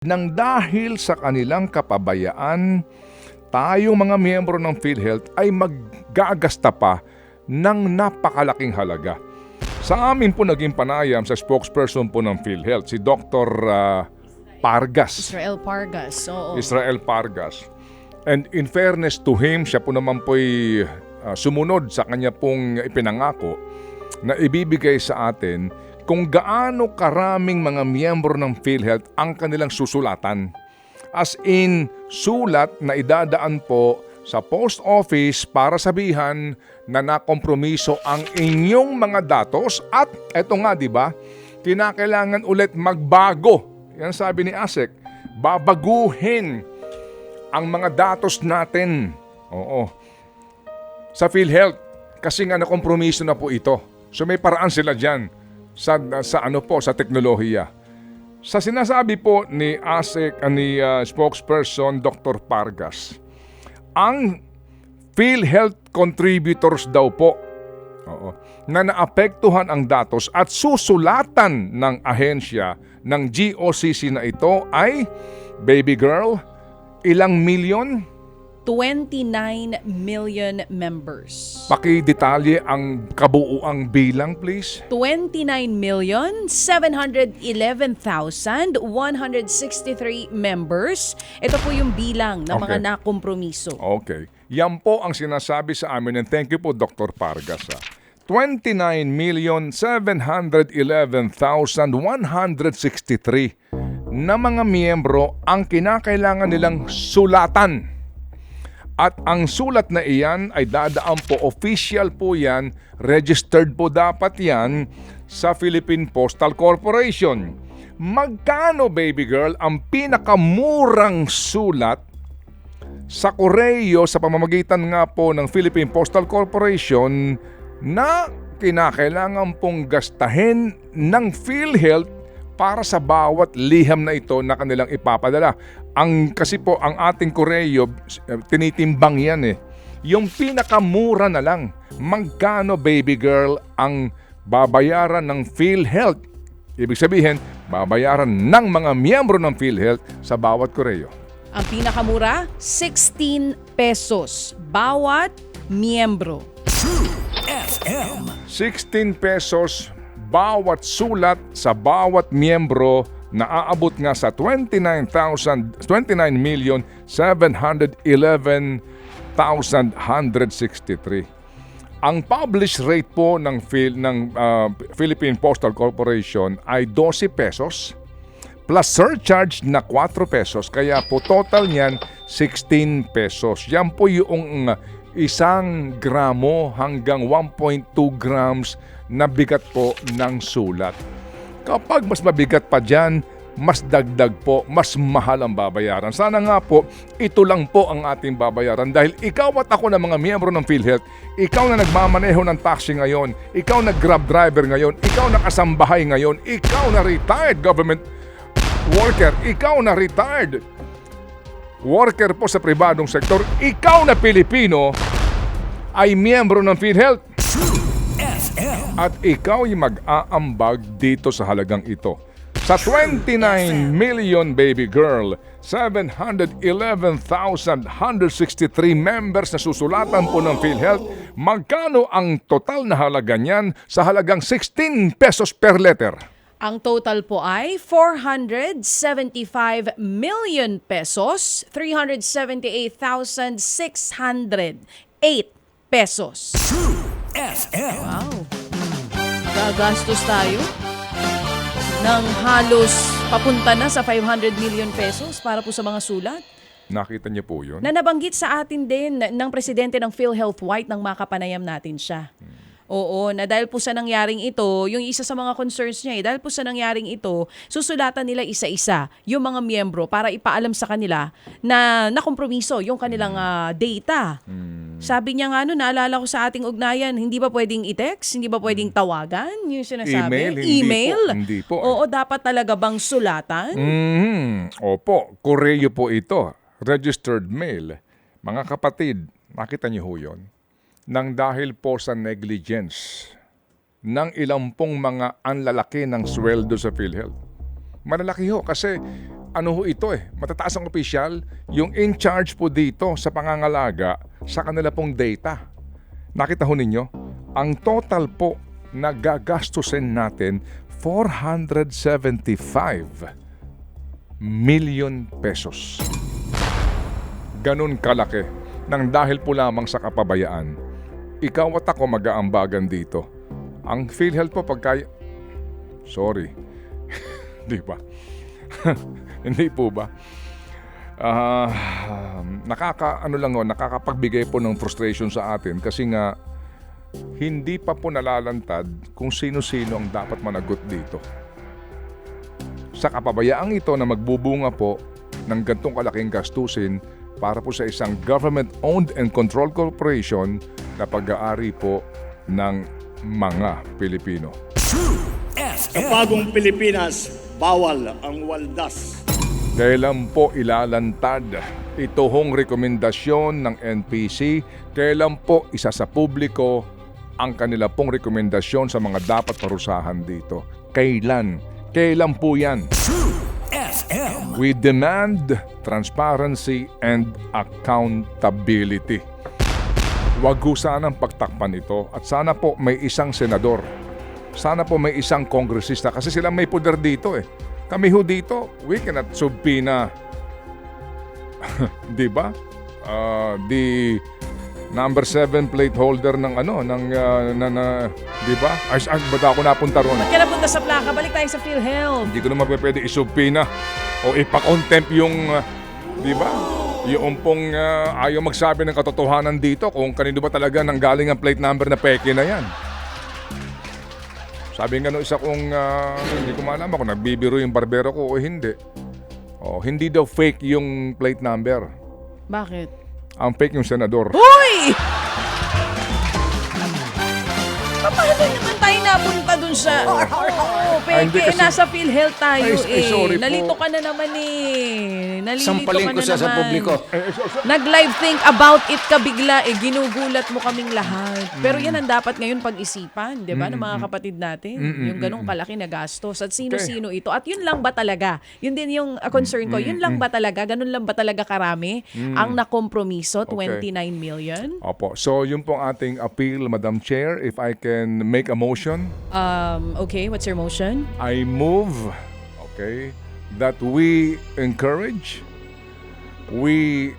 Nang dahil sa kanilang kapabayaan, tayong mga miyembro ng PhilHealth ay maggagasta pa ng napakalaking halaga. Sa amin po naging panayam sa spokesperson po ng PhilHealth, si Dr. Pargas. Israel Pargas, oo. Israel Pargas. And in fairness to him, siya po naman po'y sumunod sa kanya pong ipinangako na ibibigay sa atin kung gaano karaming mga miyembro ng PhilHealth ang kanilang susulatan. As in, sulat na idadaan po sa post office para sabihan na nakompromiso ang inyong mga datos at eto nga, di ba, kinakailangan ulit magbago. Yan sabi ni ASEC, babaguhin ang mga datos natin. Oo. Sa PhilHealth, kasi nga nakompromiso na po ito. So may paraan sila dyan sa teknolohiya. Sa sinasabi po ni ASEC, ni spokesperson Dr. Pargas, ang PhilHealth contributors daw po na naapektuhan ang datos at susulatan ng ahensya ng GOCC na ito ay, baby girl, ilang milyon? 29 million members. Pakidetalye ang kabuuang bilang, please. 29,711,163 members. Ito po yung bilang ng mga nakompromiso. Okay. Yan po ang sinasabi sa amin and thank you po Dr. Pargas. 29,711,163 na mga miyembro ang kinakailangan nilang sulatan. At ang sulat na iyan ay dadaan po, official po yan, registered po dapat yan sa Philippine Postal Corporation. Magkano, baby girl, ang pinakamurang sulat sa Koreo sa pamamagitan nga po ng Philippine Postal Corporation na kinakailangan pong gastahin ng PhilHealth para sa bawat liham na ito na kanilang ipapadala? Kasi po ang ating Koreo, tinitimbang yan eh. Yung pinakamura na lang, magkano, baby girl, ang babayaran ng PhilHealth? Ibig sabihin, babayaran ng mga miyembro ng PhilHealth sa bawat Koreo. Ang pinakamura, 16 pesos bawat miyembro. 16 pesos bawat sulat sa bawat miyembro na aabot nga sa 29,711,163. Ang published rate po ng Philippine Postal Corporation ay 12 pesos plus surcharge na 4 pesos. Kaya po total niyan 16 pesos. Yan po yung 1 gramo hanggang 1.2 grams na bigat po ng sulat. Kapag mas mabigat pa dyan, mas dagdag po, mas mahal ang babayaran. Sana nga po, ito lang po ang ating babayaran dahil ikaw at ako na mga miyembro ng PhilHealth, ikaw na nagmamaneho ng taxi ngayon, ikaw na grab driver ngayon, ikaw na kasambahay ngayon, ikaw na retired government worker, ikaw na retired worker po sa pribadong sektor, ikaw na Pilipino ay miyembro ng PhilHealth. At ikaw ay mag-aambag dito sa halagang ito. Sa 29 million, baby girl, 711,163 members na susulatan po ng PhilHealth, magkano ang total na halaga niyan sa halagang 16 pesos per letter? Ang total po ay 475 million pesos, 378,608 pesos. Wow. Gagastos tayo ng halos papunta na sa 500 million pesos para po sa mga sulat. Nakita niyo po yun? Na nabanggit sa atin din ng presidente ng PhilHealth White nang makapanayam natin siya. Oo, na dahil po sa nangyaring ito, yung isa sa mga concerns niya dahil po sa nangyaring ito, susulatan nila isa-isa yung mga miyembro para ipaalam sa kanila na nakompromiso yung kanilang data. Sabi niya nga naalala ko sa ating ugnayan, hindi ba pwedeng i-text? Hindi ba pwedeng tawagan? Yung sinasabi. Email? Hindi po. Oo, dapat talaga bang sulatan? Opo, Koreo po ito. Registered mail. Mga kapatid, makita niyo ho yun? Nang dahil po sa negligence ng ilang pong mga anlalaki ng sweldo sa PhilHealth. Malalaki ho kasi ano ho ito matataas ang opisyal, yung in charge po dito sa pangangalaga sa kanila pong data. Nakita ho ninyo, ang total po na gagastusin natin 475 million pesos. Ganun kalaki nang dahil po lamang sa kapabayaan. Ikaw at ako mag-aambagan dito. Ang PhilHealth po sorry. Di ba? Hindi po ba? Nakakapagbigay po ng frustration sa atin kasi nga hindi pa po nalalantad kung sino-sino ang dapat managot dito. Sa kapabayaang ito na magbubunga po ng gantong kalaking gastusin para po sa isang government-owned and controlled corporation na pag-aari po ng mga Pilipino. Sa bagong Pilipinas, bawal ang waldas. Kailan po ilalantad ito hong rekomendasyon ng NPC? Kailan po isa sa publiko ang kanila pong rekomendasyon sa mga dapat parusahan dito? Kailan? Kailan po yan? We demand transparency and accountability. Huwag ho sanang pagtakpan ito at sana po may isang senador. Sana po may isang kongresista kasi sila may poder dito Kami ho dito, we cannot subpoena. Di ba? The number 7 plate holder ng di ba? Ay, ba't ako napunta ron? Ba't ka napunta sa plaka? Balik tayo sa PhilHealth. Hindi ko naman pwede isubpoena o ipa-contempt yung, di ba? Yung pong ayaw magsabi ng katotohanan dito kung kanino ba talaga nanggaling ang plate number na peke na yan. Sabi nga nung isa kong, hindi ko malaman kung nagbibiro yung barbero ko o hindi. Hindi daw fake yung plate number. Bakit? Ang fake yung senador. Hoy! Paano naman tayo napunta dun sa... Hindi peke, kasi- nasa PhilHealth tayo sorry po. Nalito ka na naman Nalilito Sampalin ka ko na siya sa naman. publiko. Nag-live think about it ka bigla ginugulat mo kaming lahat. Pero yan ang dapat ngayon pag-isipan, 'di ba, ng mga kapatid natin. Yung ganong kalaki na gastos at sino-sino ito. At yun lang ba talaga? Yun din yung concern ko. Yun lang ba talaga? Ganun lang ba talaga karami ang nakompromiso? 29 million? Opo. So, yun pong ating appeal, Madam Chair. If I can make a motion, Okay, what's your motion? I move, that we encourage, we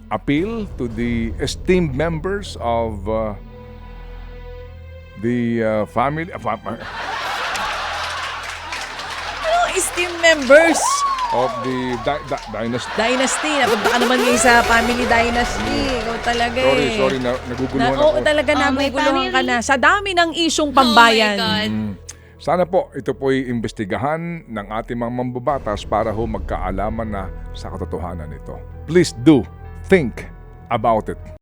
appeal to the esteemed members of the family. Esteemed members Of the dynasty. Dynasty. Napunta ka naman ngayon sa family dynasty. Ikaw talaga Sorry, naguguluhan ako. Oo, talaga naguguluhan ka na. Sa dami ng isyong pambayan. Oh my God. Sana po, ito po'y imbestigahan ng ating mga mambabatas para ho magkaalaman na sa katotohanan nito. Please do think about it.